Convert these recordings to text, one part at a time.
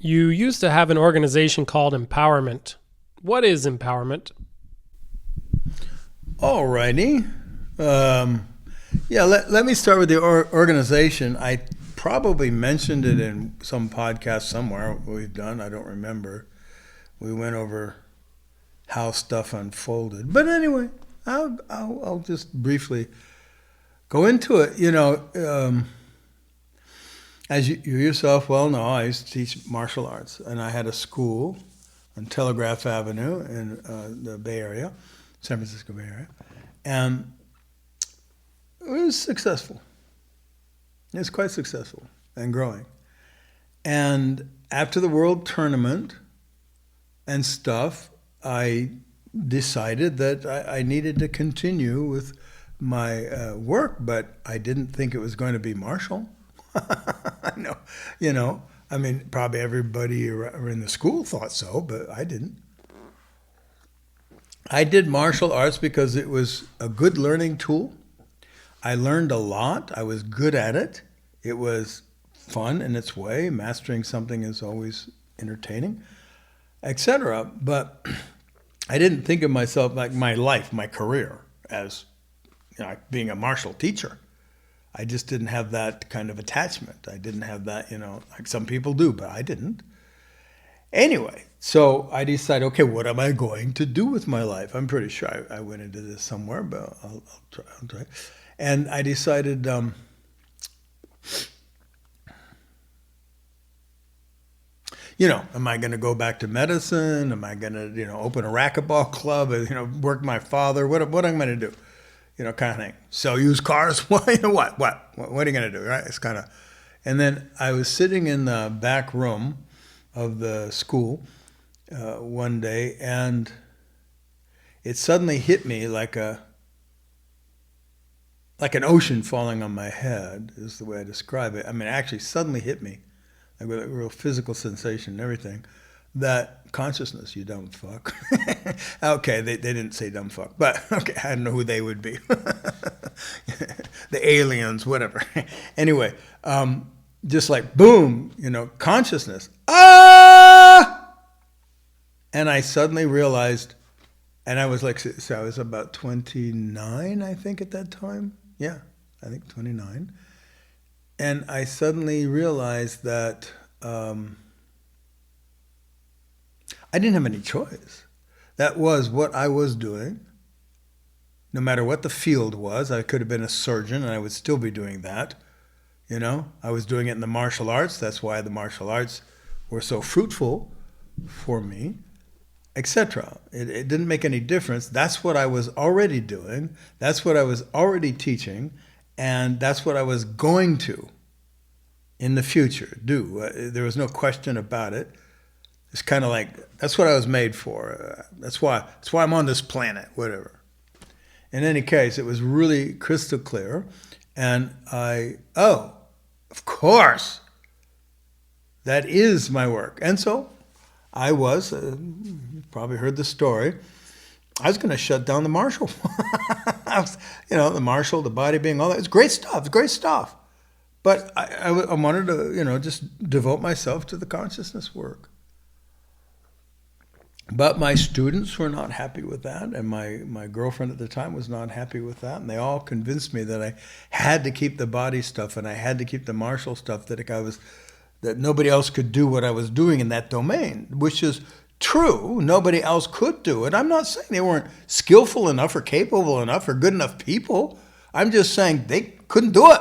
You used to have an organization called Empowerment. What is empowerment? Alrighty. Let me start with the organization. I probably mentioned it in some podcast somewhere we've done. I don't remember. We went over how stuff unfolded. But anyway, I'll just briefly go into it. As you yourself well know, I used to teach martial arts, and I had a school on Telegraph Avenue in the Bay Area, San Francisco Bay Area, and it was successful. It was quite successful and growing. And after the World Tournament and stuff, I decided that I needed to continue with my work, but I didn't think it was going to be martial. I know, I mean, probably everybody in the school thought so, but I didn't. I did martial arts because it was a good learning tool. I learned a lot. I was good at it. It was fun in its way. Mastering something is always entertaining, etc. But I didn't think of myself like my life, my career, as being a martial teacher. I just didn't have that kind of attachment. I didn't have that, like some people do, but I didn't. Anyway, so I decided, okay, what am I going to do with my life? I'm pretty sure I went into this somewhere, but I'll try. And I decided, am I going to go back to medicine? Am I going to, open a racquetball club? Work my father? What am I going to do? Kind of thing. Sell used cars? What are you going to do, right? It's kind of, and then I was sitting in the back room of the school one day, and it suddenly hit me like an ocean falling on my head is the way I describe it. I mean, it actually suddenly hit me, like with a real physical sensation and everything, that consciousness, you dumb fuck. Okay, they didn't say dumb fuck, but okay, I don't know who they would be. The aliens, whatever. Anyway, just like boom, consciousness. Ah! And I suddenly realized, and I was I was about 29, I think, at that time. Yeah, I think 29. And I suddenly realized that I didn't have any choice. That was what I was doing. No matter what the field was, I could have been a surgeon and I would still be doing that. I was doing it in the martial arts. That's why the martial arts were so fruitful for me, etc. It didn't make any difference. That's what I was already doing. That's what I was already teaching. And that's what I was going to, in the future, do. There was no question about it. It's kind of like, that's what I was made for. That's why I'm on this planet, whatever. In any case, it was really crystal clear. And of course, that is my work. And so I was, you probably heard the story, I was going to shut down the martial. The martial, the body being, all that. It's great stuff. But I wanted to, just devote myself to the consciousness work. But my students were not happy with that, and my girlfriend at the time was not happy with that, and they all convinced me that I had to keep the body stuff and I had to keep the martial stuff, that nobody else could do what I was doing in that domain, which is true. Nobody else could do it. I'm not saying they weren't skillful enough or capable enough or good enough people. I'm just saying they couldn't do it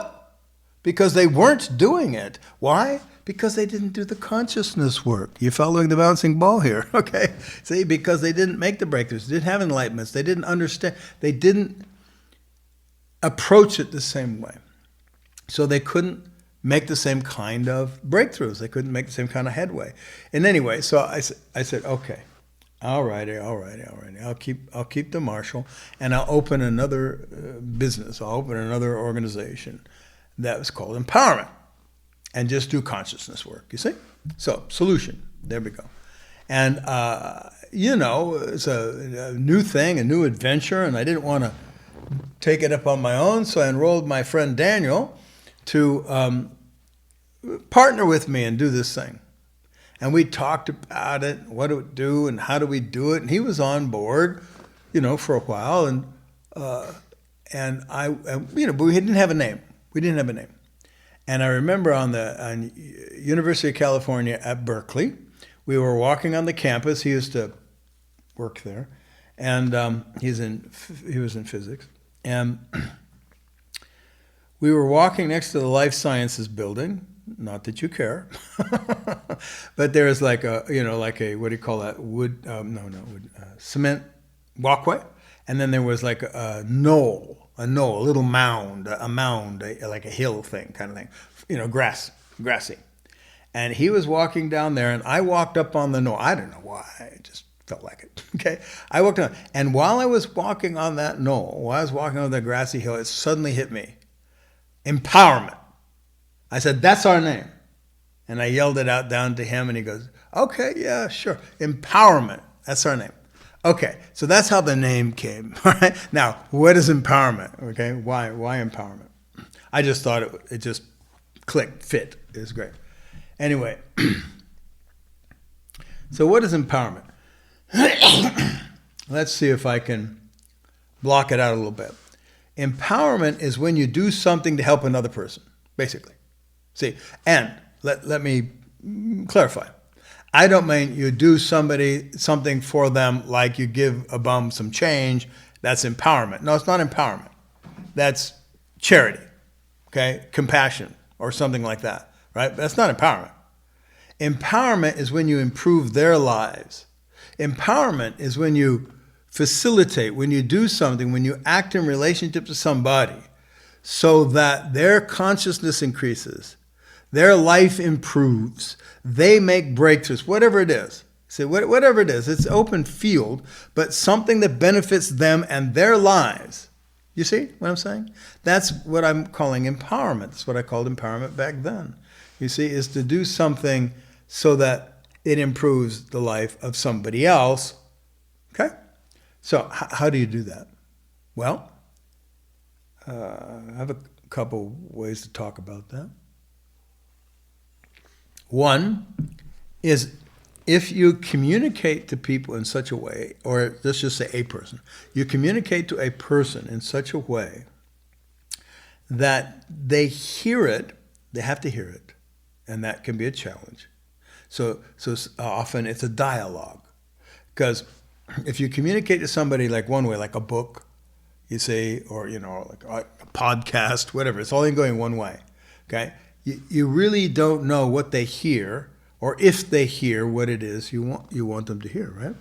because they weren't doing it. Why? Because they didn't do the consciousness work. You're following the bouncing ball here, okay? See, because they didn't make the breakthroughs, they didn't have enlightenments, they didn't understand, they didn't approach it the same way. So they couldn't make the same kind of breakthroughs. They couldn't make the same kind of headway. And anyway, so I said, okay, all righty. I'll keep the martial, and I'll open another business. I'll open another organization that was called Empowerment. And just do consciousness work, you see? So, solution, there we go. And, it's a new thing, a new adventure, and I didn't want to take it up on my own, so I enrolled my friend Daniel to partner with me and do this thing. And we talked about it, what it would do, and how do we do it. And he was on board, for a while. But we didn't have a name. We didn't have a name. And I remember on University of California at Berkeley, we were walking on the campus. He used to work there, and he was in physics. And we were walking next to the life sciences building. Not that you care, but there was like a what do you call that? Wood? Cement walkway, and then there was like a knoll, a little mound, like a hill thing, kind of thing, grassy. And he was walking down there, and I walked up on the knoll. I don't know why, I just felt like it. Okay, I walked on, and while I was walking on that knoll, while I was walking on the grassy hill, it suddenly hit me: empowerment. I said, "That's our name," and I yelled it out down to him, and he goes, "Okay, yeah, sure, empowerment. That's our name." Okay, so that's how the name came. All right. Now, what is empowerment? Okay, why empowerment? I just thought it just clicked, fit. It was great. Anyway, so what is empowerment? Let's see if I can block it out a little bit. Empowerment is when you do something to help another person, basically. See, and let me clarify. I don't mean you do something for them, like you give a bum some change. That's empowerment. No, it's not empowerment. That's charity, okay? Compassion or something like that, right? That's not empowerment. Empowerment is when you improve their lives. Empowerment is when you facilitate, when you do something, when you act in relationship to somebody so that their consciousness increases, their life improves, they make breakthroughs, whatever it is. See, whatever it is, it's open field, but something that benefits them and their lives. You see what I'm saying? That's what I'm calling empowerment. That's what I called empowerment back then. You see, is to do something so that it improves the life of somebody else. Okay? So how do you do that? Well, I have a couple ways to talk about that. One is if you communicate to people in such a way, or let's just say a person, you communicate to a person in such a way that they hear it, they have to hear it, and that can be a challenge. So often it's a dialogue, because if you communicate to somebody like one way, like a book, you say, or like a podcast, whatever, it's only going one way. Okay. You really don't know what they hear, or if they hear what it is you want them to hear, right?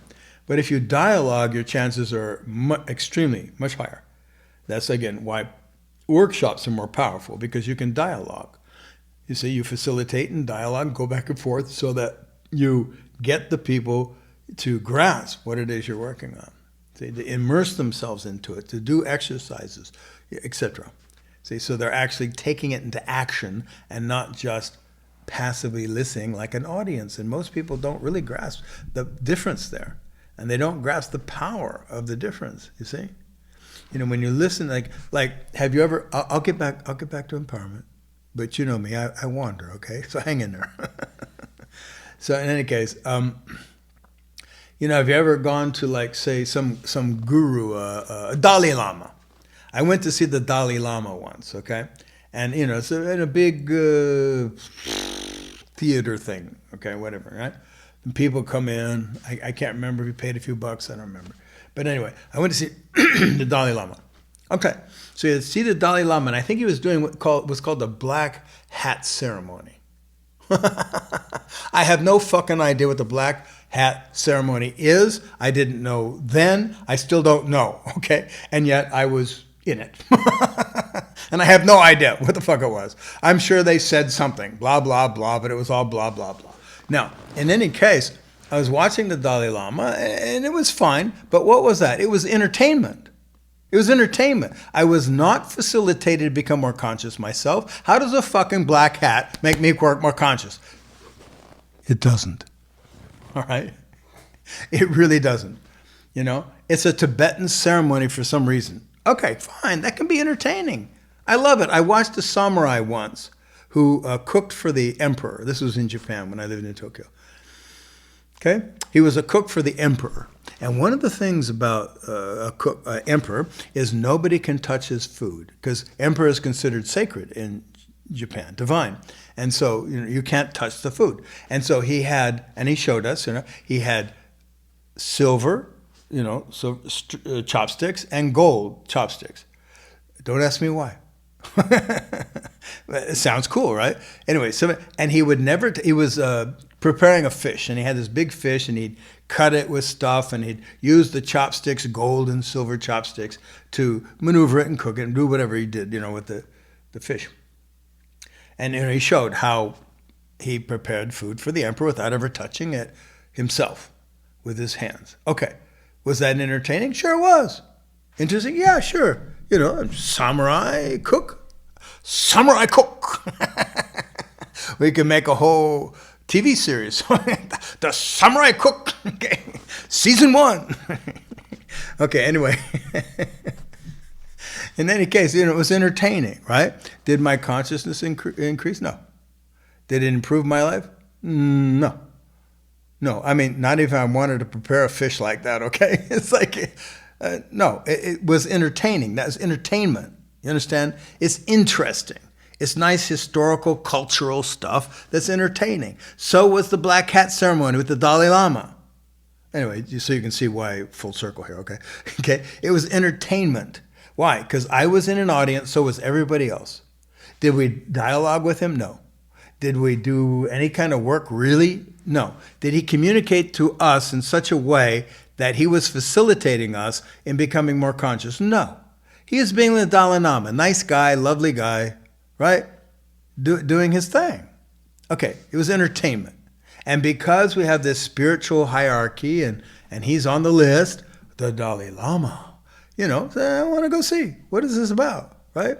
But if you dialogue, your chances are extremely much higher. That's again why workshops are more powerful, because you can dialogue. You see, you facilitate and dialogue, go back and forth, so that you get the people to grasp what it is you're working on, see, to immerse themselves into it, to do exercises, etc. See, so they're actually taking it into action and not just passively listening like an audience. And most people don't really grasp the difference there. And they don't grasp the power of the difference, you see? When you listen, like have you ever, I'll get back to empowerment. But you know me, I wander, okay? So hang in there. So in any case, have you ever gone to, like, say, some guru, a Dalai Lama? I went to see the Dalai Lama once, okay? And, it's in a big theater thing, okay, whatever, right? And people come in. I can't remember if you paid a few bucks. I don't remember. But anyway, I went to see the Dalai Lama. Okay, so you see the Dalai Lama, and I think he was doing what was called the black hat ceremony. I have no fucking idea what the black hat ceremony is. I didn't know then. I still don't know, okay? And yet I was in it. And I have no idea what the fuck it was. I'm sure they said something, blah, blah, blah, but it was all blah, blah, blah. Now, in any case, I was watching the Dalai Lama, and it was fine, but what was that? It was entertainment. It was entertainment. I was not facilitated to become more conscious myself. How does a fucking black hat make me more conscious? It doesn't. All right? It really doesn't. It's a Tibetan ceremony for some reason. Okay, fine. That can be entertaining. I love it. I watched a samurai once who cooked for the emperor. This was in Japan when I lived in Tokyo. Okay? He was a cook for the emperor. And one of the things about emperor is nobody can touch his food, because emperor is considered sacred in Japan, divine. And so you can't touch the food. And so he had, and he showed us, he had silver, chopsticks, and gold chopsticks. Don't ask me why. It sounds cool, right? Anyway, and he would never, he was preparing a fish, and he had this big fish, and he'd cut it with stuff, and he'd use the chopsticks, gold and silver chopsticks, to maneuver it and cook it and do whatever he did, with the fish. And he showed how he prepared food for the emperor without ever touching it himself with his hands. Okay. Was that entertaining? Sure it was. Interesting? Yeah, sure. Samurai cook. Samurai cook. We can make a whole TV series. The Samurai Cook. Okay. Season 1. Okay, anyway. In any case, it was entertaining, right? Did my consciousness increase? No. Did it improve my life? No. No, I mean, not even I wanted to prepare a fish like that, okay? It's like, no, it was entertaining. That was entertainment. You understand? It's interesting. It's nice historical, cultural stuff that's entertaining. So was the Black Hat ceremony with the Dalai Lama. Anyway, so you can see why full circle here, okay? Okay, it was entertainment. Why? Because I was in an audience, so was everybody else. Did we dialogue with him? No. Did we do any kind of work? Really? No. Did he communicate to us in such a way that he was facilitating us in becoming more conscious? No. He was being the Dalai Lama, nice guy, lovely guy, right? Doing his thing. Okay, it was entertainment. And because we have this spiritual hierarchy and he's on the list, the Dalai Lama, so I want to go see. What is this about, right?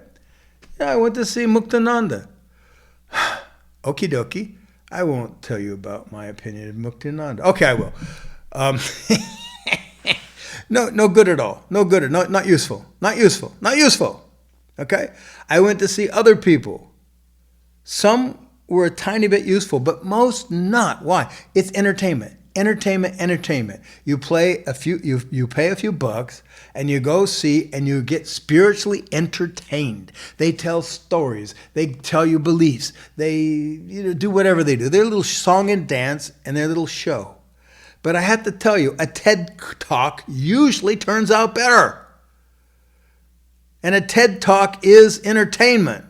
Yeah, I went to see Muktananda. Okie dokie. I won't tell you about my opinion of Muktananda. Okay, I will. No good at all. No good. Not useful. Not useful. Not useful. Okay? I went to see other people. Some were a tiny bit useful, but most not. Why? It's entertainment. Entertainment. You pay a few bucks, and you go see, and you get spiritually entertained. They tell stories. They tell you beliefs. They do whatever they do. Their little song and dance and their little show. But I have to tell you, a TED Talk usually turns out better. And a TED Talk is entertainment,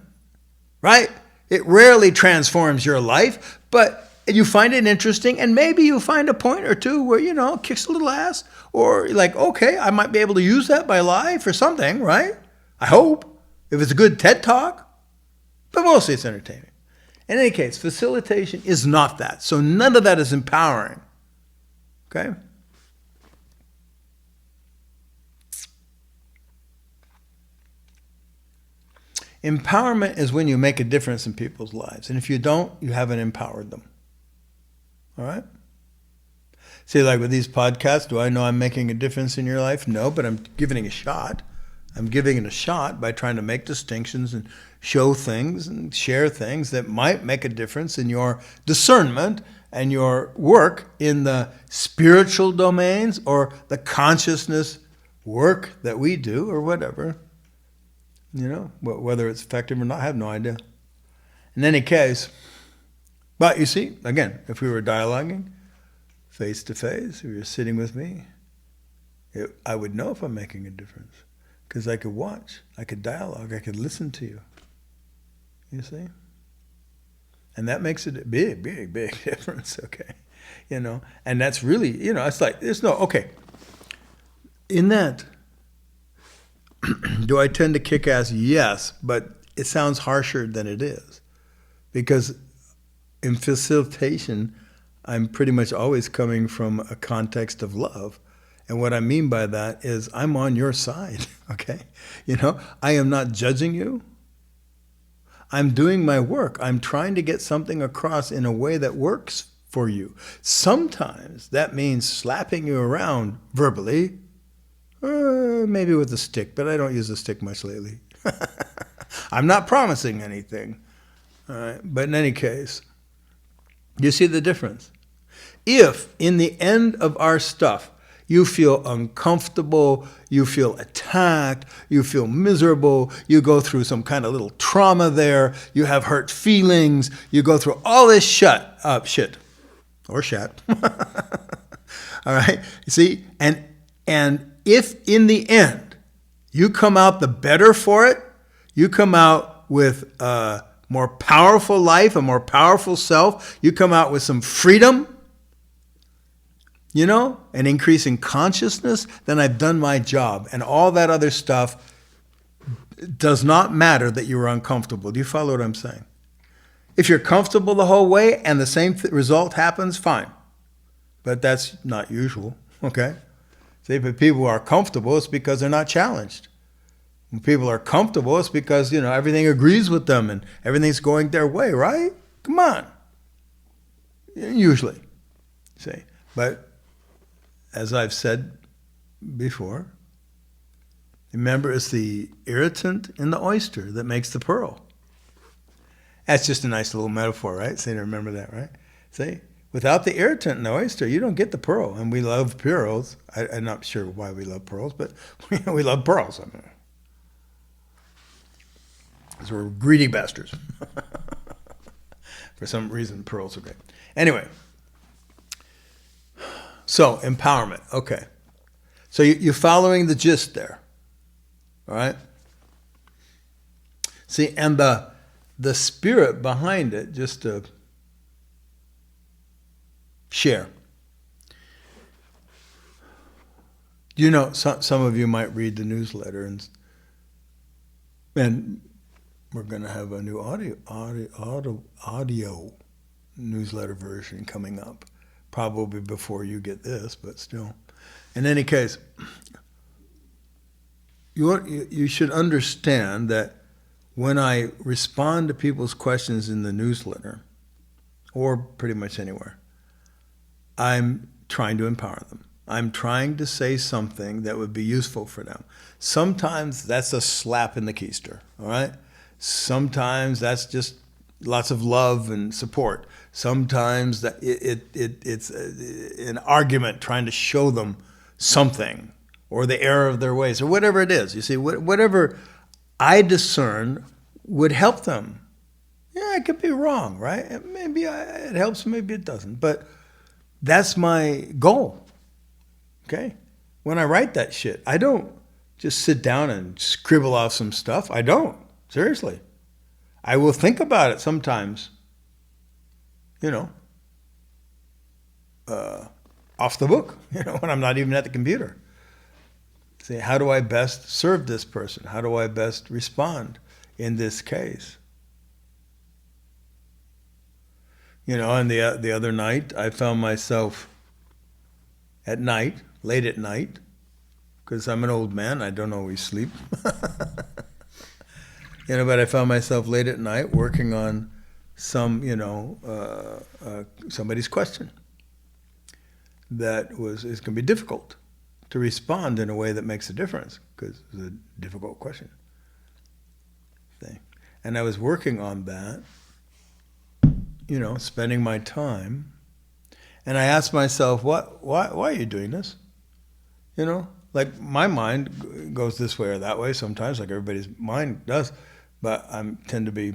right? It rarely transforms your life, but you find it interesting, and maybe you find a point or two where, kicks a little ass, or you're like, okay, I might be able to use that in my life or something, right? I hope, if it's a good TED Talk. But mostly it's entertaining. In any case, facilitation is not that. So none of that is empowering. Okay? Empowerment is when you make a difference in people's lives. And if you don't, you haven't empowered them. All right? See, like with these podcasts, do I know I'm making a difference in your life? No, but I'm giving it a shot. I'm giving it a shot by trying to make distinctions and show things and share things that might make a difference in your discernment and your work in the spiritual domains or the consciousness work that we do or whatever. Whether it's effective or not, I have no idea. In any case, but you see, again, if we were dialoguing face to face, if you were sitting with me, I would know if I'm making a difference. Because I could watch, I could dialogue, I could listen to you. You see? And that makes it a big, big, big difference, okay? And that's really, it's like, there's no, okay. In that, do I tend to kick ass? Yes, but it sounds harsher than it is. Because in facilitation, I'm pretty much always coming from a context of love. And what I mean by that is I'm on your side, okay? I am not judging you. I'm doing my work. I'm trying to get something across in a way that works for you. Sometimes that means slapping you around verbally, maybe with a stick, but I don't use a stick much lately. I'm not promising anything. All right? But in any case, you see the difference. If in the end of our stuff, you feel uncomfortable, you feel attacked, you feel miserable, you go through some kind of little trauma there, you have hurt feelings, you go through all this shit, or shat. All right, you see, and if in the end you come out the better for it, you come out with a more powerful life, a more powerful self, you come out with some freedom, an increase in consciousness, then I've done my job. And all that other stuff does not matter that you were uncomfortable. Do you follow what I'm saying? If you're comfortable the whole way and the same result happens, fine. But that's not usual, okay? See, if people are comfortable, it's because they're not challenged. When people are comfortable, it's because, everything agrees with them and everything's going their way, right? Come on. Usually, see. But as I've said before, remember, it's the irritant in the oyster that makes the pearl. That's just a nice little metaphor, right? So remember that, right? See, without the irritant in the oyster, you don't get the pearl. And we love pearls. I'm not sure why we love pearls, but we love pearls. Because we're greedy bastards. For some reason, pearls are great. Anyway. So, empowerment, okay. So you're following the gist there, all right? See, and the spirit behind it, just to share. Some of you might read the newsletter, and we're going to have a new audio newsletter version coming up. Probably before you get this, but still. In any case, you should understand that when I respond to people's questions in the newsletter, or pretty much anywhere, I'm trying to empower them. I'm trying to say something that would be useful for them. Sometimes that's a slap in the keister, all right? Sometimes that's just lots of love and support. Sometimes that it's an argument trying to show them something or the error of their ways or whatever it is. You see, whatever I discern would help them. Yeah, I could be wrong, right? Maybe it helps, maybe it doesn't. But that's my goal, okay? When I write that shit, I don't just sit down and scribble off some stuff. I don't, seriously. I will think about it sometimes, off the book, when I'm not even at the computer. Say, how do I best serve this person? How do I best respond in this case? And the other night, I found myself at night, late at night, because I'm an old man, I don't always sleep. But I found myself late at night working on some, somebody's question that is going to be difficult to respond in a way that makes a difference because it's a difficult question. And I was working on that, spending my time, and I asked myself, why are you doing this? Like my mind goes this way or that way sometimes, like everybody's mind does. But I tend to be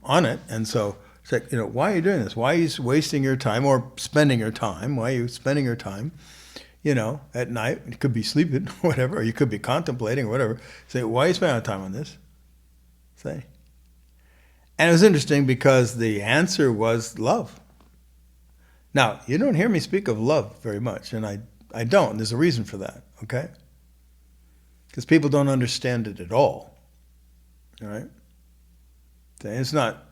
on it. And so it's like, why are you doing this? Why are you wasting your time or spending your time? Why are you spending your time, at night? You could be sleeping, whatever, or you could be contemplating or whatever. Say, why are you spending time on this? Say. And it was interesting because the answer was love. Now, you don't hear me speak of love very much, and I don't. There's a reason for that, okay? Because people don't understand it at all. All right. It's not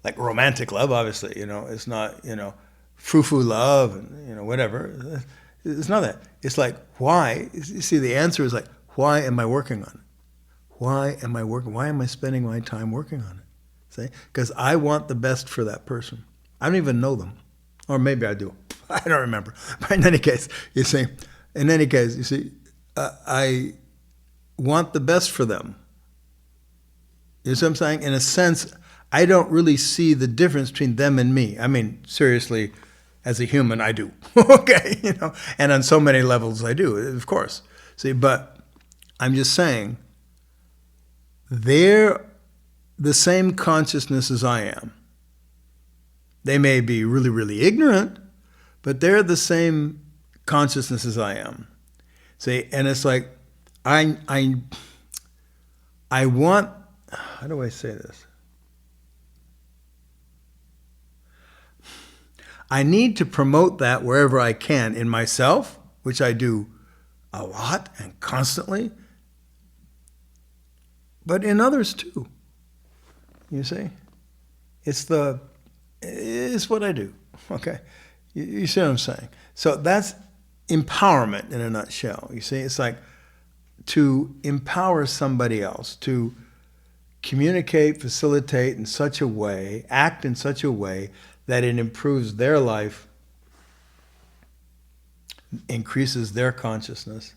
like romantic love, obviously. It's not frou-frou love and whatever. It's not that. It's like why. You see, the answer is like, why am I working on it? Why am I spending my time working on it? See, because I want the best for that person. I don't even know them, or maybe I do. I don't remember. But in any case, you see, I want the best for them. You see what I'm saying? In a sense, I don't really see the difference between them and me. I mean, seriously, as a human, I do. Okay, and on so many levels I do, of course. See, but I'm just saying, they're the same consciousness as I am. They may be really, really ignorant, but they're the same consciousness as I am. See, and it's like, I want, how do I say this? I need to promote that wherever I can in myself, which I do a lot and constantly, but in others too. You see? It's what I do. Okay? You see what I'm saying? So that's empowerment in a nutshell. You see? It's like to empower somebody else, to communicate, facilitate in such a way, act in such a way that it improves their life, increases their consciousness.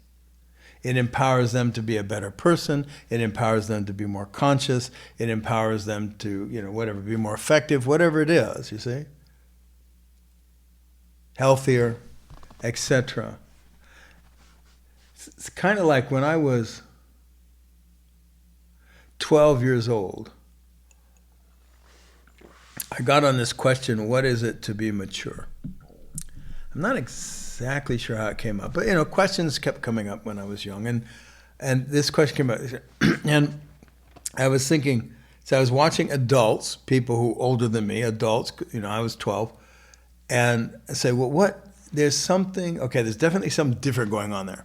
It empowers them to be a better person. It empowers them to be more conscious. It empowers them to, whatever, be more effective, whatever it is, you see? Healthier, etc. It's kind of like when I was 12 years old, I got on this question, what is it to be mature? I'm not exactly sure how it came up, but questions kept coming up when I was young, and this question came up, and I was thinking, so I was watching adults, people who older than me, adults, I was 12, and I say, well, there's definitely something different going on there.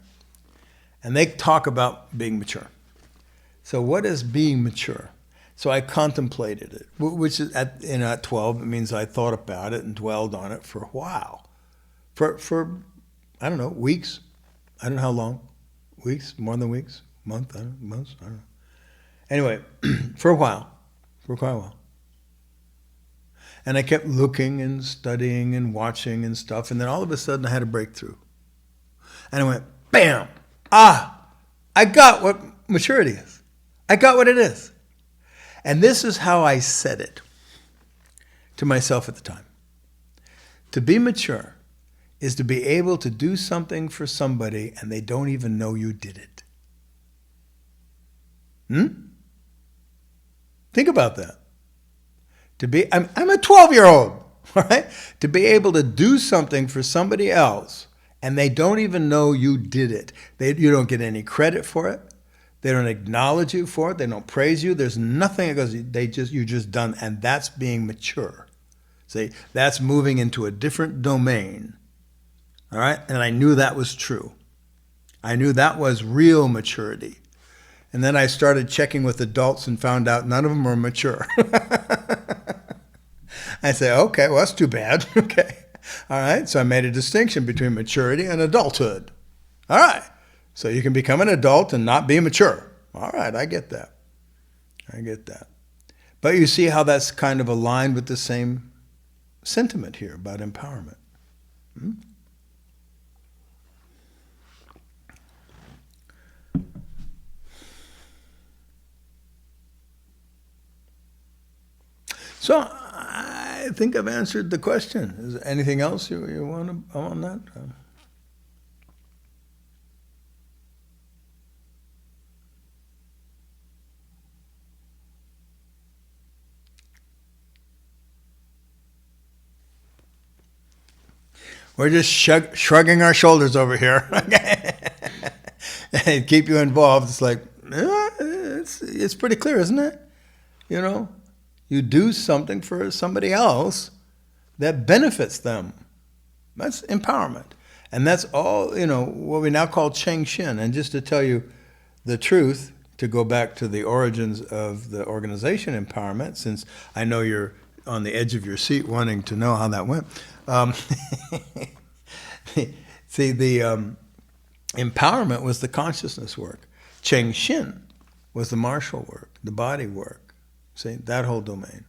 And they talk about being mature. So what is being mature? So I contemplated it, which is at 12, it means I thought about it and dwelled on it for a while. For I don't know, weeks. I don't know how long. Weeks, more than weeks, months, I don't know. Anyway, for quite a while. And I kept looking and studying and watching and stuff, and then all of a sudden I had a breakthrough. And I went, bam! I got what maturity is. I got what it is. And this is how I said it to myself at the time. To be mature is to be able to do something for somebody and they don't even know you did it. Think about that. I'm a 12-year-old, all right? To be able to do something for somebody else and they don't even know you did it. You don't get any credit for it. They don't acknowledge you for it. They don't praise you. There's nothing that goes, you just done, and that's being mature. See, that's moving into a different domain. All right? And I knew that was true. I knew that was real maturity. And then I started checking with adults and found out none of them were mature. I say, okay, well, that's too bad. Okay. All right. So I made a distinction between maturity and adulthood. All right. So you can become an adult and not be mature. All right, I get that. But you see how that's kind of aligned with the same sentiment here about empowerment. So I think I've answered the question. Is there anything else you want to on that? We're just shrugging our shoulders over here. And keep you involved. It's like, it's pretty clear, isn't it? You do something for somebody else that benefits them. That's empowerment. And that's all, what we now call Cheng Hsin. And just to tell you the truth, to go back to the origins of the organization empowerment, since I know you're on the edge of your seat wanting to know how that went. See, the empowerment was the consciousness work. Cheng Hsin was the martial work, the body work. See, that whole domain.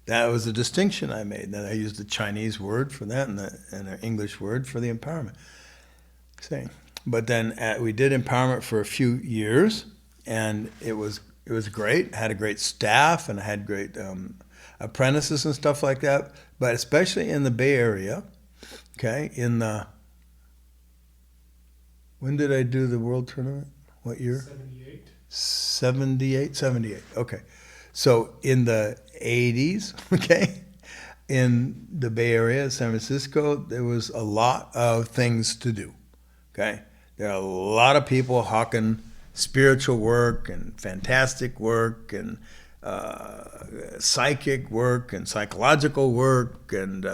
That was a distinction I made. That I used the Chinese word for that and an English word for the empowerment. See, but then we did empowerment for a few years, and it was great. I had a great staff, and I had great. apprentices and stuff like that, but especially in the Bay Area, okay, when did I do the world tournament? What year? 78. 78? 78, okay. So in the 80s, okay, in the Bay Area, San Francisco, there was a lot of things to do, okay? There are a lot of people hawking spiritual work and fantastic work and psychic work and psychological work and,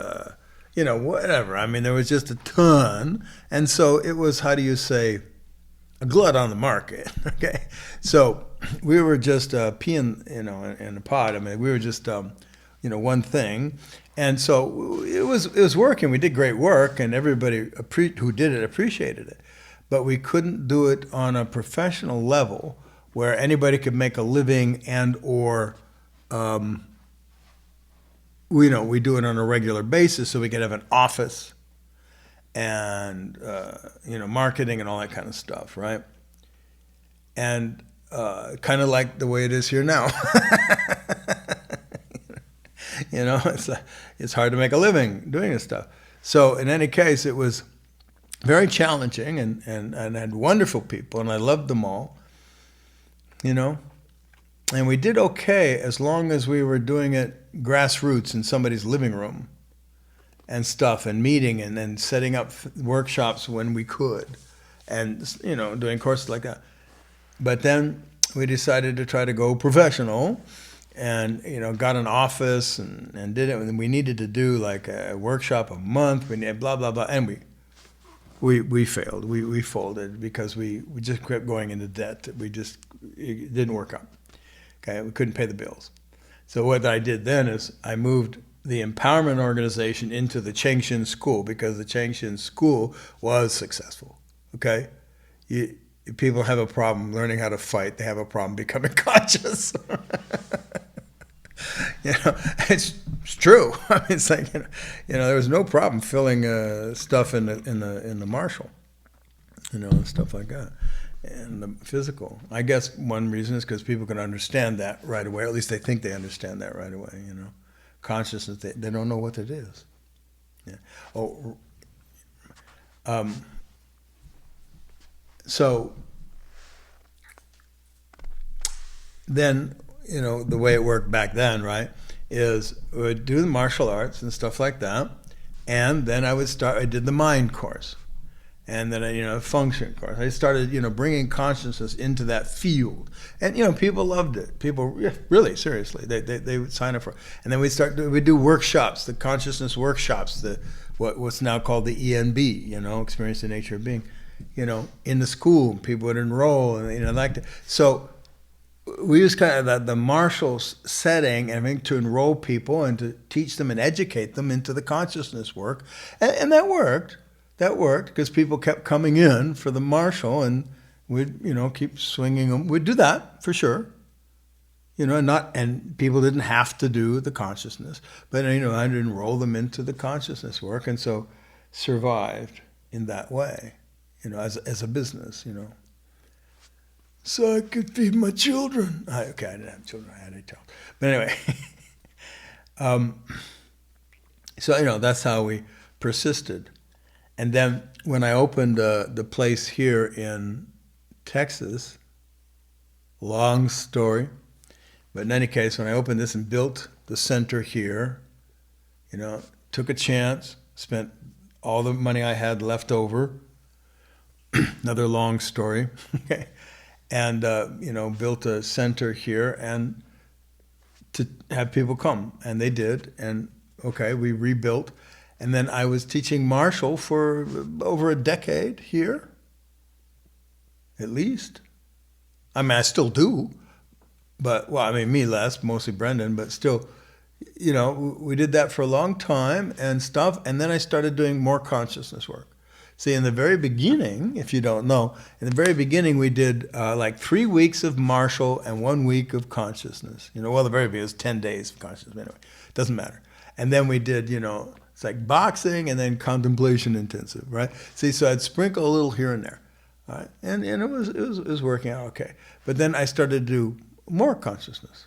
whatever. I mean, there was just a ton. And so it was, how do you say, a glut on the market, okay? So we were just a pea in a pod. I mean, we were just, one thing. And so it was working. We did great work, and everybody who did it appreciated it. But we couldn't do it on a professional level where anybody could make a living and or, we do it on a regular basis so we could have an office and, marketing and all that kind of stuff, right? And kind of like the way it is here now. It's hard to make a living doing this stuff. So in any case, it was very challenging and had wonderful people, and I loved them all, And we did okay as long as we were doing it grassroots in somebody's living room and stuff, and meeting and then setting up workshops when we could, and doing courses like that. But then we decided to try to go professional, and got an office and did it. And we needed to do like a workshop a month. We needed blah blah blah, and we failed. We folded because we just kept going into debt. It didn't work out. Okay, we couldn't pay the bills. So what I did then is I moved the empowerment organization into the Cheng Hsin School, because the Cheng Hsin School was successful. Okay, people have a problem learning how to fight. They have a problem becoming conscious. It's true. I mean, it's like there was no problem filling stuff in the Marshall, and stuff like that, and the physical. I guess one reason is because people can understand that right away. Or at least they think they understand that right away. Consciousness, they don't know what it is. Yeah. So then, the way it worked back then, right, is we would do the martial arts and stuff like that, and then I did the mind course, and then function course. I started, bringing consciousness into that field, and people loved it. People really seriously, they would sign up for it. And then we'd do workshops, the consciousness workshops, what's now called the ENB, Experience the Nature of Being, in the school. People would enroll, and like that. So we used kind of the martial setting, I think, to enroll people and to teach them and educate them into the consciousness work, and that worked. That worked because people kept coming in for the martial, and we'd keep swinging them. We'd do that for sure, and people didn't have to do the consciousness, but I'd enroll them into the consciousness work, and so survived in that way, as a business, So I could feed my children. I didn't have children. I had a child. But anyway, so that's how we persisted. And then when I opened the place here in Texas, long story, but in any case, when I opened this and built the center here, took a chance, spent all the money I had left over. Another long story. Okay. And, built a center here and to have people come. And they did. And, we rebuilt. And then I was teaching martial for over a decade here, at least. I mean, I still do. But, me less, mostly Brendan, but still, we did that for a long time and stuff. And then I started doing more consciousness work. See, in the very beginning, if you don't know, in the very beginning we did like 3 weeks of martial and 1 week of consciousness. The very beginning was 10 days of consciousness. Anyway, doesn't matter. And then we did, it's like boxing and then contemplation intensive, right? See, so I'd sprinkle a little here and there, all right? And it was working out okay. But then I started to do more consciousness,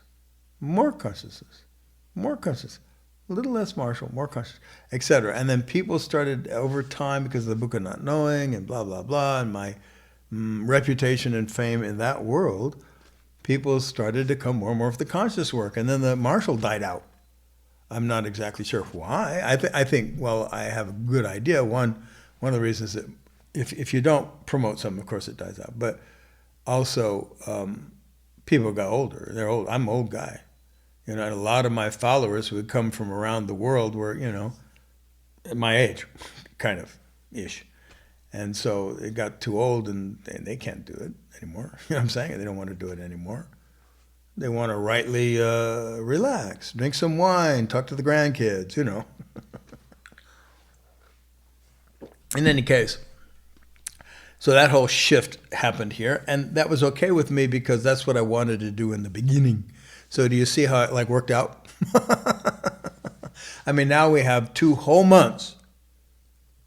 more conscious. A little less martial, more conscious, etc. And then people started over time, because of the Book of Not Knowing and blah, blah, blah, and my reputation and fame in that world, people started to come more and more of the conscious work. And then the martial died out. I'm not exactly sure why. I think, well, I have a good idea. One of the reasons that if you don't promote something, of course it dies out. But also, people got older. They're old. I'm an old guy. And a lot of my followers who had come from around the world were, my age, kind of, ish. And so it got too old, and they can't do it anymore. You know what I'm saying? They don't want to do it anymore. They want to rightly relax, drink some wine, talk to the grandkids, In any case, so that whole shift happened here, and that was okay with me because that's what I wanted to do in the beginning. So do you see how it worked out? I mean, now we have 2 whole months,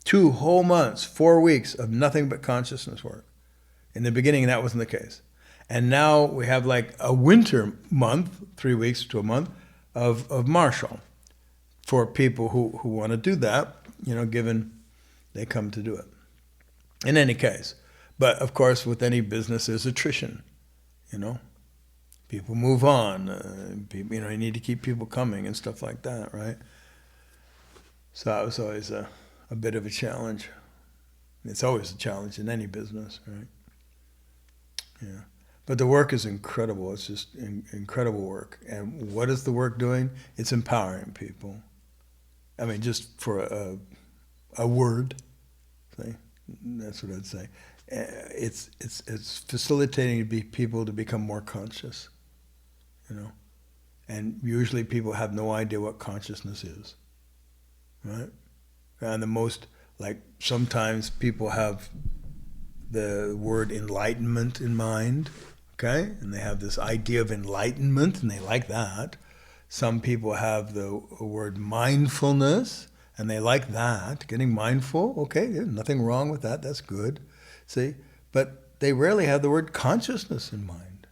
4 weeks of nothing but consciousness work. In the beginning, that wasn't the case. And now we have a winter month, 3 weeks to a month, of martial for people who want to do that, given they come to do it. In any case. But, of course, with any business, there's attrition, People move on. People, you need to keep people coming and stuff like that, right? So that was always a bit of a challenge. It's always a challenge in any business, right? Yeah. But the work is incredible. It's just incredible work. And what is the work doing? It's empowering people. I mean, just for a word, see? That's what I'd say. It's facilitating people to become more conscious, And usually people have no idea what consciousness is, right? And the most, sometimes people have the word enlightenment in mind, okay? And they have this idea of enlightenment, and they like that. Some people have the word mindfulness, and they like that. Getting mindful, okay, there's nothing wrong with that, that's good. See? But they rarely have the word consciousness in mind,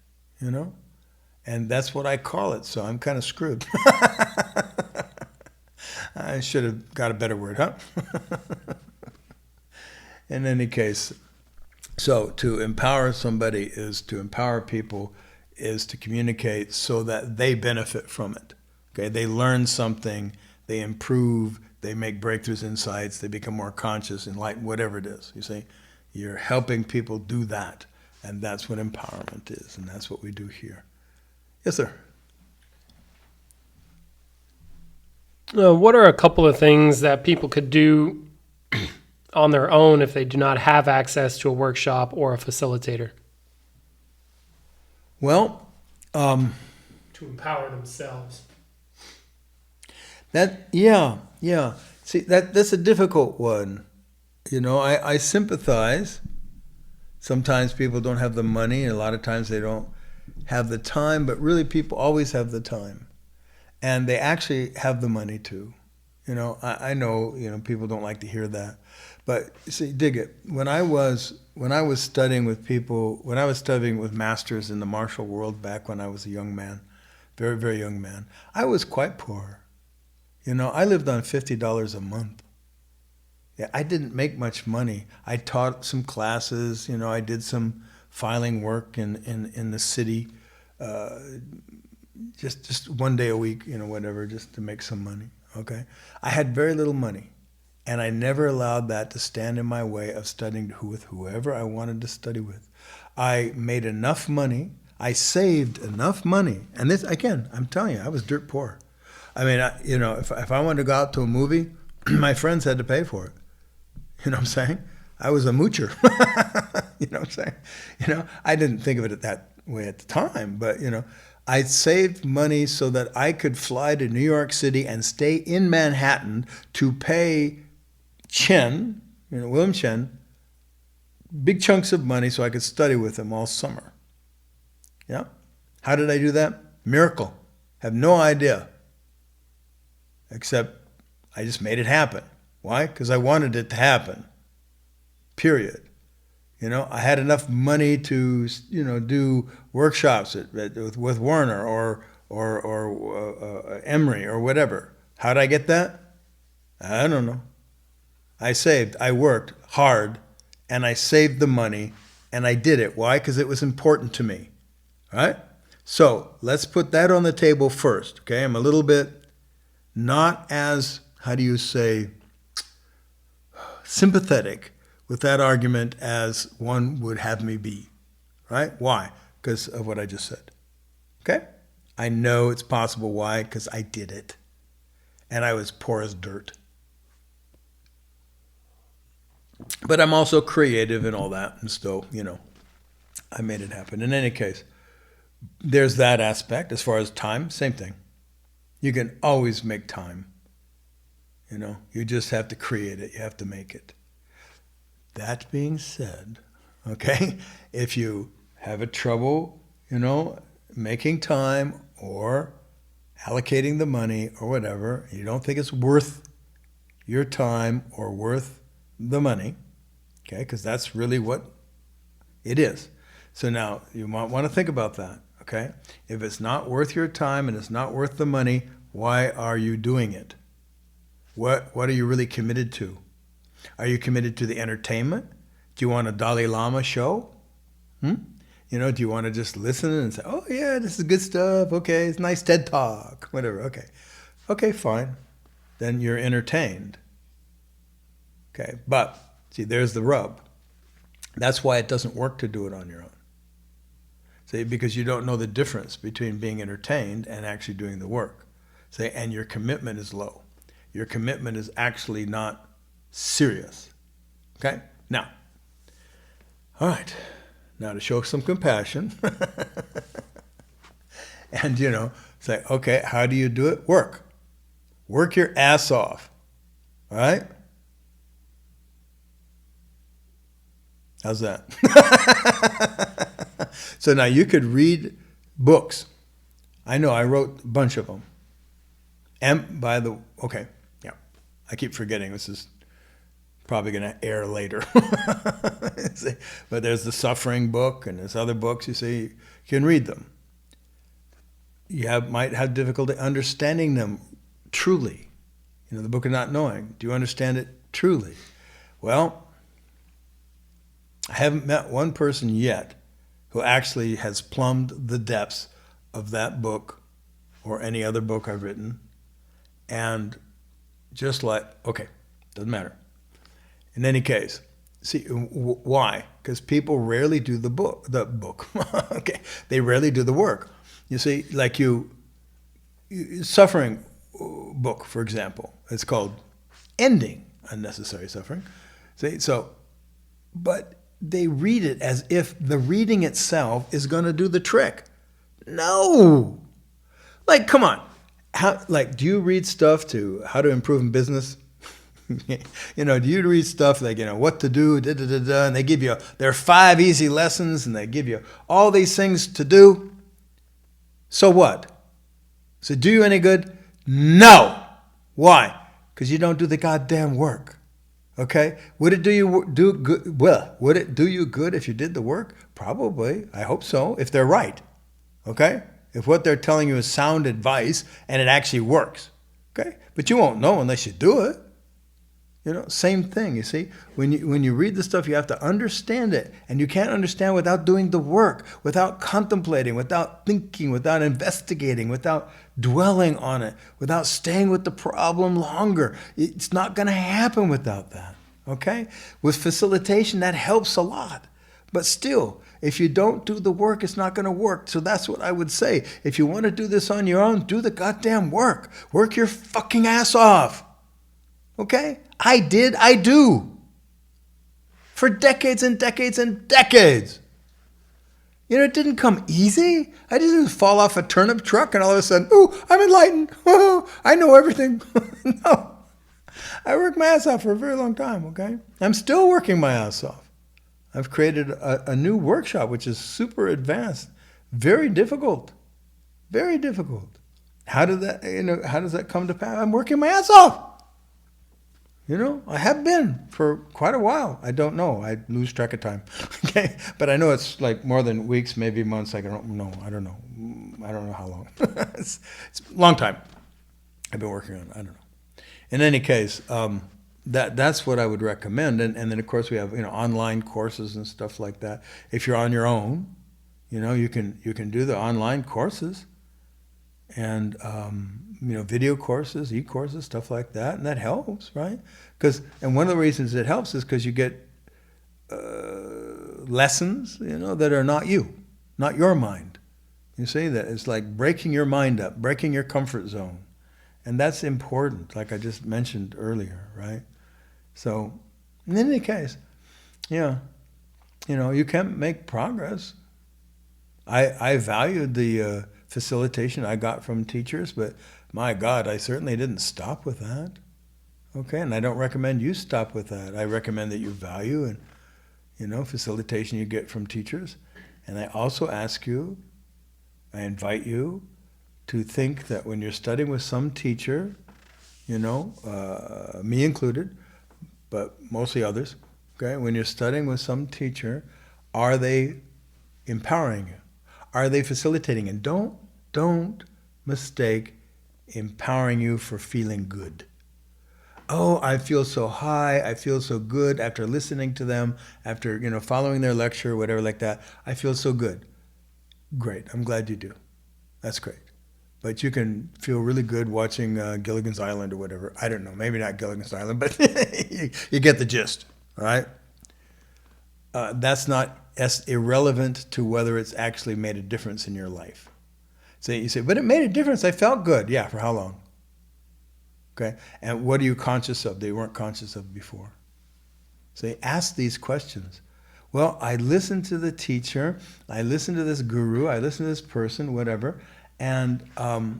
And that's what I call it, so I'm kind of screwed. I should have got a better word, huh? In any case, so to empower somebody is to empower people, is to communicate so that they benefit from it. Okay, they learn something, they improve, they make breakthroughs, insights, they become more conscious, enlightened, whatever it is. You see, you're helping people do that, and that's what empowerment is, and that's what we do here. Yes, sir. What are a couple of things that people could do on their own if they do not have access to a workshop or a facilitator? Well, to empower themselves. Yeah. See, that's a difficult one. I sympathize. Sometimes people don't have the money, and a lot of times they don't have the time, but really people always have the time. And they actually have the money too. I know, people don't like to hear that. But see, dig it. When I was studying with people, when I was studying with masters in the martial world back when I was a young man, very, very young man, I was quite poor. I lived on $50 a month. Yeah, I didn't make much money. I taught some classes, I did some filing work in the city, just one day a week, whatever, just to make some money, okay? I had very little money, and I never allowed that to stand in my way of studying with whoever I wanted to study with. I made enough money, I saved enough money, and this, again, I'm telling you, I was dirt poor. I mean, if I wanted to go out to a movie, my friends had to pay for it. You know what I'm saying? I was a moocher. You know what I'm saying? I didn't think of it that way at the time, but, I saved money so that I could fly to New York City and stay in Manhattan to pay Chen, William Chen, big chunks of money so I could study with him all summer. Yeah? How did I do that? Miracle. Have no idea. Except I just made it happen. Why? Because I wanted it to happen. Period. I had enough money to, do workshops with Warner or or Emory or whatever. How did I get that? I don't know. I worked hard, and I saved the money, and I did it. Why? Because it was important to me, right? So let's put that on the table first, okay? I'm a little bit not as, how do you say, sympathetic with that argument as one would have me be, right? Why? Because of what I just said, okay? I know it's possible. Why? Because I did it, and I was poor as dirt. But I'm also creative and all that, and still, I made it happen. In any case, there's that aspect. As far as time, same thing. You can always make time. You just have to create it. You have to make it. That being said, okay, if you have a trouble, making time or allocating the money or whatever, you don't think it's worth your time or worth the money, okay, because that's really what it is. So now you might want to think about that, okay? If it's not worth your time and it's not worth the money, why are you doing it? What are you really committed to? Are you committed to the entertainment? Do you want a Dalai Lama show? Do you want to just listen and say, oh yeah, this is good stuff, okay, it's a nice TED Talk, whatever, okay. Okay, fine. Then you're entertained. Okay, but see, there's the rub. That's why it doesn't work to do it on your own. See, because you don't know the difference between being entertained and actually doing the work. See, and your commitment is low. Your commitment is actually not serious. Okay? Now, all right. Now to show some compassion and, say, okay, how do you do it? Work. Work your ass off. All right? How's that? So now you could read books. I know I wrote a bunch of them. Okay, yeah. I keep forgetting. This is probably going to air later. But there's the suffering book and there's other books. You can read them. You might have difficulty understanding them truly. The book of not knowing. Do you understand it truly? Well, I haven't met one person yet who actually has plumbed the depths of that book or any other book I've written, and just okay, doesn't matter. In any case, see, why? Because people rarely do the book. Okay, they rarely do the work. You see, like suffering book, for example, it's called Ending Unnecessary Suffering. See, but they read it as if the reading itself is going to do the trick. No. Come on. Do you read stuff to how to improve in business? Do you read stuff like, what to do, and they give you, there are 5 easy lessons, and they give you all these things to do. So what? Does it do you any good? No. Why? Because you don't do the goddamn work. Okay? Would it do you good? Well, would it do you good if you did the work? Probably. I hope so, if they're right. Okay? If what they're telling you is sound advice and it actually works. Okay? But you won't know unless you do it. Same thing, you see. When you read the stuff, you have to understand it. And you can't understand without doing the work, without contemplating, without thinking, without investigating, without dwelling on it, without staying with the problem longer. It's not going to happen without that, okay? With facilitation, that helps a lot. But still, if you don't do the work, it's not going to work. So that's what I would say. If you want to do this on your own, do the goddamn work. Work your fucking ass off. Okay? I do. For decades and decades and decades. It didn't come easy. I didn't fall off a turnip truck and all of a sudden, ooh, I'm enlightened. Oh, I know everything. No. I worked my ass off for a very long time, okay? I'm still working my ass off. I've created a new workshop, which is super advanced. Very difficult. Very difficult. How does that come to pass? I'm working my ass off. I have been for quite a while. I don't know. I lose track of time. Okay, but I know it's like more than weeks, maybe months. I don't know. I don't know how long. It's a long time I've been working on it. I don't know. In any case, that's what I would recommend. And then, of course, we have online courses and stuff like that. If you're on your own, you can do the online courses and video courses, e-courses, stuff like that, and that helps, right? And one of the reasons it helps is because you get lessons, that are not you, not your mind. You see that it's like breaking your mind up, breaking your comfort zone, and that's important, like I just mentioned earlier, right? So, in any case, yeah, you can make progress. I valued the facilitation I got from teachers, but my God, I certainly didn't stop with that. Okay, and I don't recommend you stop with that. I recommend that you value and facilitation you get from teachers. And I also I invite you to think that when you're studying with some teacher, me included, but mostly others, okay, when you're studying with some teacher, are they empowering you? Are they facilitating? And don't mistake empowering you for feeling good. Oh, I feel so high, I feel so good after listening to them, after following their lecture, whatever like that. I feel so good. Great, I'm glad you do. That's great. But you can feel really good watching Gilligan's Island or whatever. I don't know, maybe not Gilligan's Island, but you get the gist, all right? That's not as irrelevant to whether it's actually made a difference in your life. So you say, but it made a difference, I felt good. Yeah, for how long? Okay, and what are you conscious of that you weren't conscious of before? So you ask these questions. Well, I listened to the teacher, I listened to this guru, I listened to this person, whatever, and I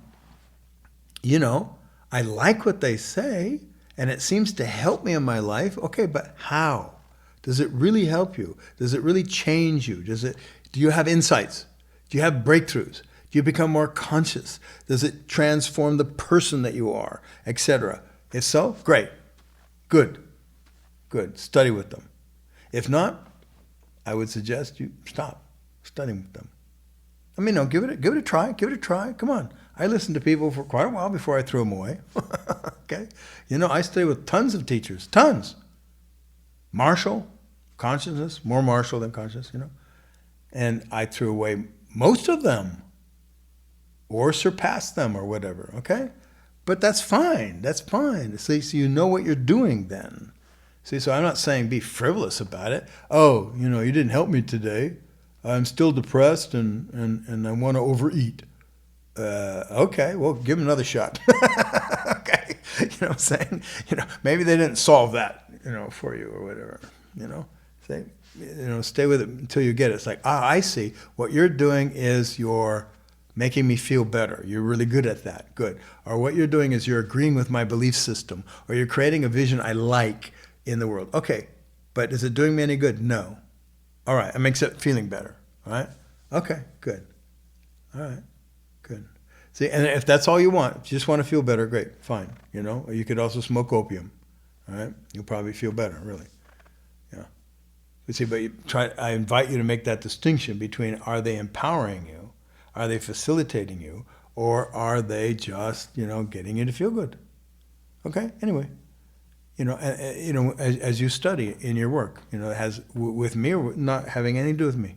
like what they say, and it seems to help me in my life. Okay, but how? Does it really help you? Does it really change you? Do you have insights? Do you have breakthroughs? Do you become more conscious? Does it transform the person that you are, etc.? If so, great. Good. Study with them. If not, I would suggest you stop studying with them. I mean, no, give it a try. Give it a try. Come on. I listened to people for quite a while before I threw them away. Okay? I study with tons of teachers. Tons. Martial, consciousness, more martial than conscious, And I threw away most of them. Or surpass them or whatever, okay? But that's fine. That's fine. So you know what you're doing then. See, so I'm not saying be frivolous about it. Oh, you didn't help me today. I'm still depressed and I want to overeat. Okay, well, give them another shot. Okay, what I'm saying? Maybe they didn't solve that, for you or whatever, stay with it until you get it. It's like, I see. What you're doing is you're making me feel better. You're really good at that. Good. Or what you're doing is you're agreeing with my belief system, or you're creating a vision I like in the world. Okay, but is it doing me any good? No. All right, it makes it feeling better. All right? Okay, good. All right, good. See, and if that's all you want, if you just want to feel better, great, fine. Or you could also smoke opium. All right? You'll probably feel better, really. Yeah. But see, I invite you to make that distinction between, are they empowering you? Are they facilitating you, or are they just, getting you to feel good? Okay. Anyway, as you study in your work, it has with me or not having anything to do with me.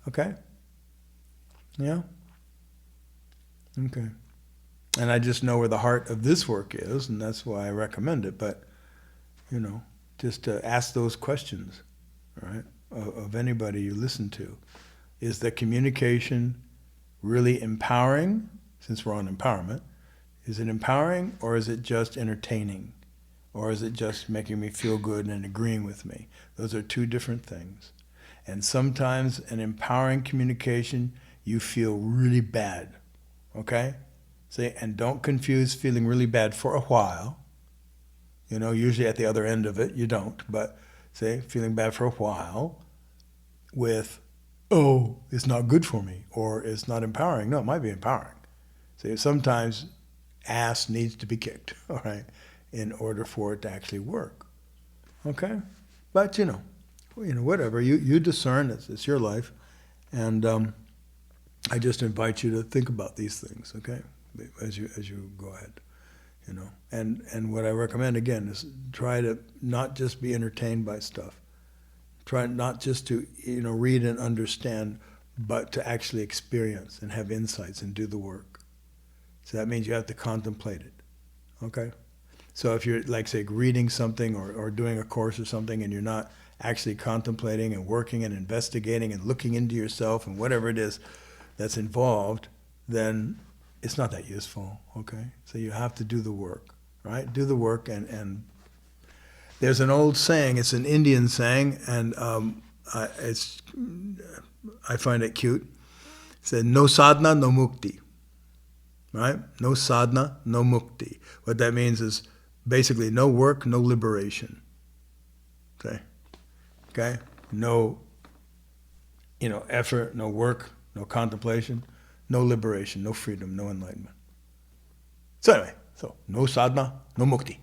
Okay. Yeah. Okay. And I just know where the heart of this work is, and that's why I recommend it. But, just to ask those questions, right, of anybody you listen to. Is the communication really empowering, since we're on empowerment? Is it empowering, or is it just entertaining? Or is it just making me feel good and agreeing with me? Those are two different things. And sometimes an empowering communication, you feel really bad, okay? See, and don't confuse feeling really bad for a while. Usually at the other end of it, you don't, but say, feeling bad for a while with, oh, it's not good for me, or it's not empowering. No, it might be empowering. See, sometimes ass needs to be kicked, all right, in order for it to actually work. Okay? But, whatever. You discern. It's your life. And I just invite you to think about these things, okay, as you go ahead, you know. And what I recommend again is try to not just be entertained by stuff. Try not just to read and understand, but to actually experience and have insights and do the work. So that means you have to contemplate it, okay. So if you're like say reading something or doing a course or something, and you're not actually contemplating and working and investigating and looking into yourself and whatever it is that's involved, then it's not that useful, okay? So you have to do the work, right? Do the work, and there's an old saying, it's an Indian saying, and I find it cute. It said, no sadhana, no mukti, right? No sadhana, no mukti. What that means is basically no work, no liberation, okay? No, effort, no work, no contemplation, no liberation, no freedom, no enlightenment. So anyway, no sadhana, no mukti.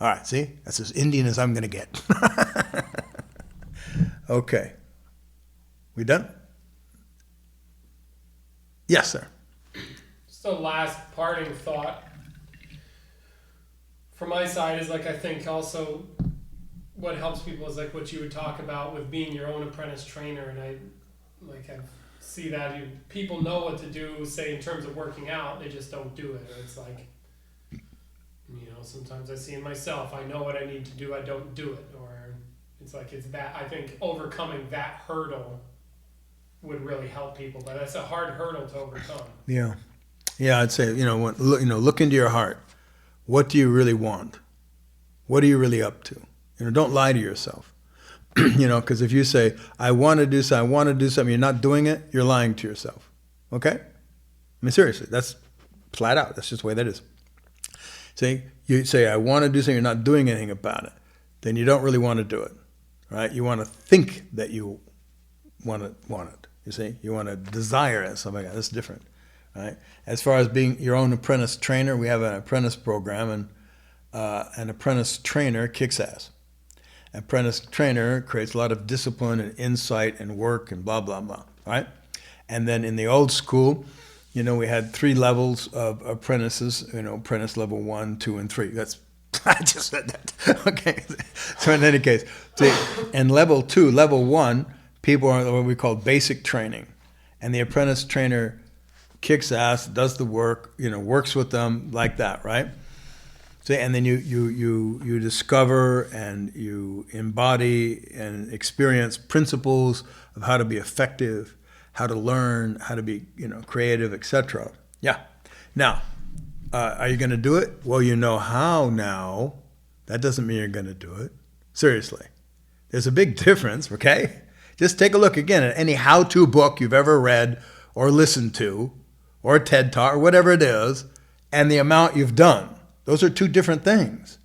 All right, see? That's as Indian as I'm going to get. Okay. We done? Yes, sir. Just a last parting thought from my side is like, I think also what helps people is like what you would talk about with being your own apprentice trainer. And I see that people know what to do, say in terms of working out, they just don't do it. It's like, sometimes I see in myself, I know what I need to do, I don't do it. Or it's like, it's that, I think overcoming that hurdle would really help people, but that's a hard hurdle to overcome. Yeah. I'd say, look into your heart. What do you really want? What are you really up to? Don't lie to yourself. Because if you say, I want to do something, you're not doing it, you're lying to yourself. Okay? I mean, seriously, that's flat out. That's just the way that is. See, you say, I want to do something, you're not doing anything about it, then you don't really want to do it, right? You want to think that you want it. You see, you want to desire it, something like that. That's different, right? As far as being your own apprentice trainer, we have an apprentice program, and an apprentice trainer kicks ass. An apprentice trainer creates a lot of discipline and insight and work and blah, blah, blah, right? And then in the old school, we had 3 levels of apprentices, apprentice level 1, 2, and 3. I just said that. Okay. So in any case, see, in level 2, level 1, people are what we call basic training. And the apprentice trainer kicks ass, does the work, works with them like that, right? See, and then you discover and you embody and experience principles of how to be effective, how to learn, how to be, creative, etc. Yeah. Now, are you going to do it? Well, you know how now. That doesn't mean you're going to do it. Seriously. There's a big difference, okay? Just take a look again at any how-to book you've ever read or listened to, or a TED Talk, or whatever it is, and the amount you've done. Those are 2 different things.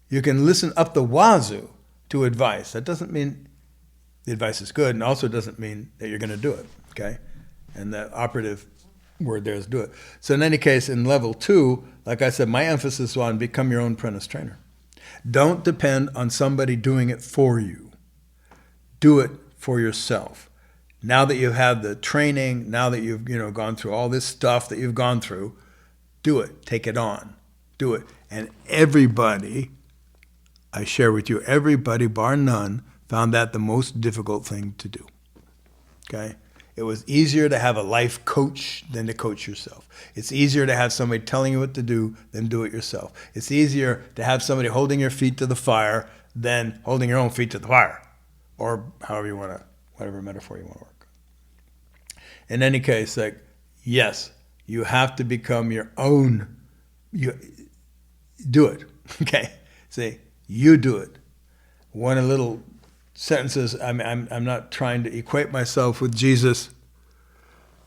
You can listen up the wazoo to advice. That doesn't mean the advice is good, and also doesn't mean that you're going to do it, okay? And the operative word there is do it. So in any case, in level 2, like I said, my emphasis is on become your own apprentice trainer. Don't depend on somebody doing it for you. Do it for yourself. Now that you've had the training, now that you've gone through all this stuff that you've gone through, do it. Take it on. Do it. And everybody, I share with you, everybody bar none found that the most difficult thing to do. Okay? It was easier to have a life coach than to coach yourself. It's easier to have somebody telling you what to do than do it yourself. It's easier to have somebody holding your feet to the fire than holding your own feet to the fire. Or however you want to, whatever metaphor you want to work. In any case, yes, you have to become your own, do it, okay? See, you do it. One of the little sentences, I'm not trying to equate myself with Jesus,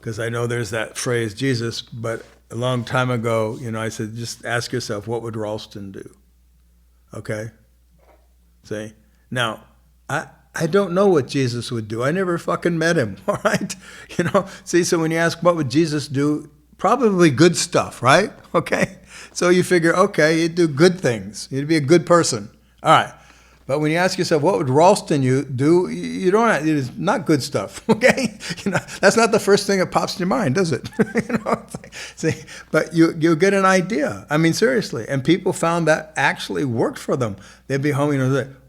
because I know there's that phrase, Jesus, but a long time ago, I said, just ask yourself, what would Ralston do? Okay? See? Now, I don't know what Jesus would do. I never fucking met him, all right? See, so when you ask what would Jesus do, probably good stuff, right? Okay? So you figure, okay, you'd do good things. You'd be a good person. All right. But when you ask yourself, what would Ralston do? You don't. It is not good stuff. Okay, that's not the first thing that pops in your mind, does it? See, but you get an idea. I mean, seriously. And people found that actually worked for them. They'd be home,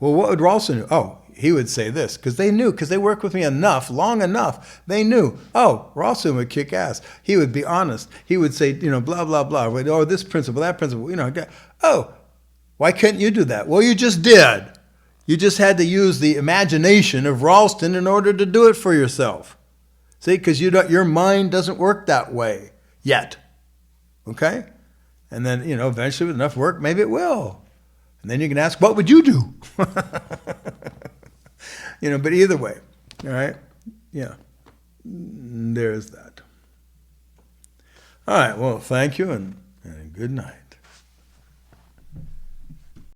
well, what would Ralston do? Oh, he would say this, because they knew, because they worked with me long enough. They knew, oh, Ralston would kick ass. He would be honest. He would say, blah, blah, blah. Oh, this principle, that principle, oh, why couldn't you do that? Well, you just did. You just had to use the imagination of Ralston in order to do it for yourself. See, because your mind doesn't work that way yet. Okay? And then, eventually with enough work, maybe it will. And then you can ask, what would you do? But either way, all right? Yeah. There's that. All right, well, thank you and good night.